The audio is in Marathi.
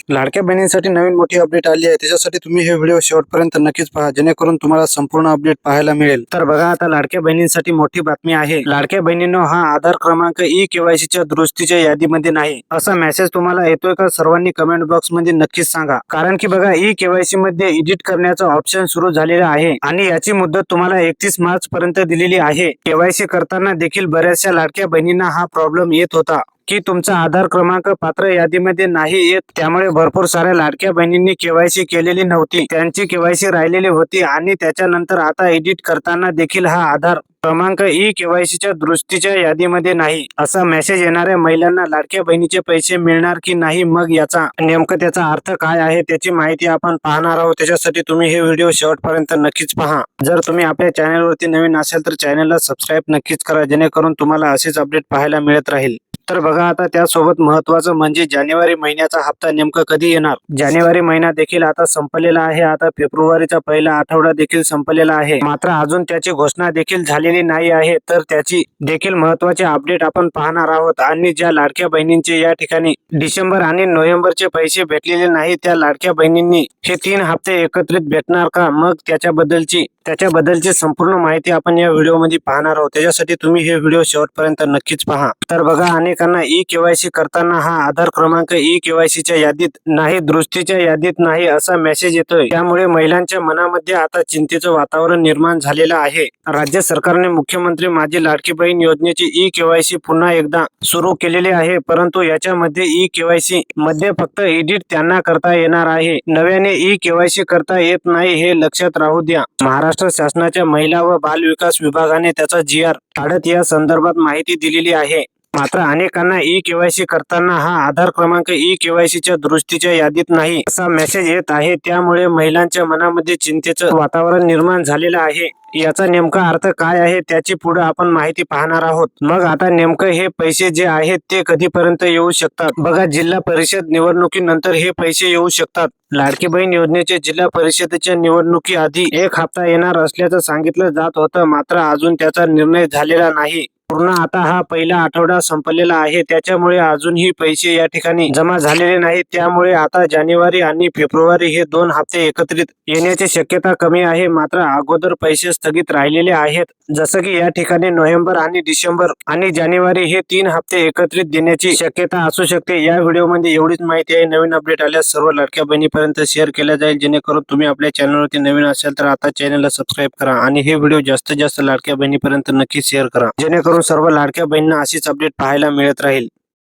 लाडक्या बहिणींसाठी नवीन मोठी अपडेट आली आहे, त्याच्यासाठी तुम्ही हे व्हिडिओ शेवटपर्यंत नक्कीच पहा, जेणेकरून तुम्हाला संपूर्ण अपडेट पाहायला मिळेल। तर बघा, आता लाडक्या बहिणींसाठी मोठी बातमी आहे। लाडक्या बहिणींनो, हा आधार क्रमांक ई-केवायसी च्या दुरुस्तीच्या यादीमध्ये नाही, असा मेसेज तुम्हाला येतोय का? सर्वांनी कमेंट बॉक्स मध्ये नक्कीच सांगा, कारण की बघा, ई-केवायसी मध्ये एडिट करण्याचा ऑप्शन सुरू झालेला आहे आणि याची मुदत तुम्हाला 31 मार्च पर्यंत दिलेली आहे। केवायसी करताना देखील बऱ्याचशा लाडक्या बहिणींना हा प्रॉब्लेम येत होता की तुमचा आधार क्रमांक पात्र यादीमध्ये नाही येत, त्यामुळे भरपूर साऱ्या लाडक्या बहिणींनी केवायसी केलेली नव्हती, त्यांची केवायसी राहिलेली होती आणि त्याच्यानंतर आता एडिट करताना देखील हा आधार क्रमांक ई-केवायसीच्या दुरुस्तीच्या यादीमध्ये नाही, असा मेसेज येणाऱ्या महिलांना लाडक्या बहिणीचे पैसे मिळणार की नाही, मग याचा नेमकं त्याचा अर्थ काय आहे त्याची माहिती आपण पाहणार आहोत। त्याच्यासाठी तुम्ही हे व्हिडिओ शेवटपर्यंत नक्कीच पहा। जर तुम्ही आपल्या चॅनलवरती नवीन असाल तर चॅनलला सबस्क्राईब नक्कीच करा, जेणेकरून तुम्हाला असेच अपडेट पाहायला मिळत राहील। तर बघा, आता त्यासोबत महत्वाचं म्हणजे जानेवारी महिन्याचा हप्ता नेमका कधी येणार। जानेवारी महिना देखील आता संपलेला आहे, आता फेब्रुवारीचा पहिला आठवडा देखील संपलेला आहे, मात्र अजून त्याची घोषणा देखील झालेली नाही आहे। तर त्याची देखील महत्वाचे अपडेट आपण पाहणार आहोत आणि ज्या लाडक्या बहिणींचे या ठिकाणी डिसेंबर आणि नोव्हेंबरचे पैसे भेटलेले नाही, त्या लाडक्या बहिणींनी हे 3 हप्ते एकत्रित भेटणार का, मग त्याच्याबद्दलची संपूर्ण माहिती आपण या व्हिडिओमध्ये पाहणार आहोत। त्याच्यासाठी तुम्ही हे व्हिडिओ शेवटपर्यंत नक्कीच पहा। तर बघा, अनेकांना ई-केवायसी करताना हा आधार क्रमांक ई-केवायसीच्या यादीत नाही, दुरुस्तीच्या यादीत नाही असा मेसेज येतोय, त्यामुळे महिलांच्या मनामध्ये आता चिंतेचं वातावरण निर्माण झालेलं आहे। राज्य सरकारने मुख्यमंत्री माझी लाडकी बहीण योजनेची ई-केवायसी पुन्हा एकदा सुरू केलेली आहे, परंतु याच्यामध्ये ई-केवायसी मध्ये फक्त एडिट त्यांना करता येणार आहे, नव्याने ई-केवायसी करता येत नाही, हे लक्षात राहू द्या। महाराष्ट्र शासनाच्या महिला व बाल विकास विभागाने त्याचा GR काढत या संदर्भात माहिती दिलेली आहे। मात्र अनेकांना ई-केवायसी करताना हा आधार क्रमांक ई-केवायसीच्या दुरुस्तीच्या यादीत नाही असा मेसेज येत आहे, त्यामुळे महिलांच्या मनामध्ये चिंतेचं वातावरण निर्माण झालेलं आहे। याचा नेमका अर्थ काय आहे त्याची पुढे आपण माहिती पाहणार आहोत। मग आता नेमकं हे पैसे जे आहेत ते कधीपर्यंत येऊ शकतात? बघा, जिल्हा परिषद निवडणुकीनंतर हे पैसे येऊ शकतात। लाडकी बहीण योजनेचे जिल्हा परिषदेच्या निवडणुकी आधी 1 हप्ता येणार असल्याचं सांगितलं जात होतं, मात्र अजून त्याचा निर्णय झालेला नाही। पूर्ण आता हा पहिला आठवडा संपलेला आहे, त्याच्यामुळे अजूनही पैसे या ठिकाणी जमा झालेले नाहीत, त्यामुळे आता जानेवारी आणि फेब्रुवारी हे 2 हप्ते एकत्रित येण्याची शक्यता कमी आहे। मात्र अगोदर पैसे स्थगित राहिलेले आहेत, जसं की या ठिकाणी नोव्हेंबर आणि डिसेंबर आणि जानेवारी हे 3 हप्ते एकत्रित देण्याची शक्यता असू शकते। या व्हिडिओमध्ये एवढीच माहिती आहे। नवीन अपडेट आल्यास सर्व लाडक्या बहिणीपर्यंत शेअर केला जाईल, जेणेकरून तुम्ही आपल्या चॅनलवरती नवीन असाल तर आता चॅनलला सबस्क्राईब करा आणि हे व्हिडिओ जास्तीत जास्त लाडक्या बहिणीपर्यंत नक्की शेअर करा, जेणेकरून सर्व लाडक्या बहिणींना अशीच अपडेट पाहायला मिळत राहील।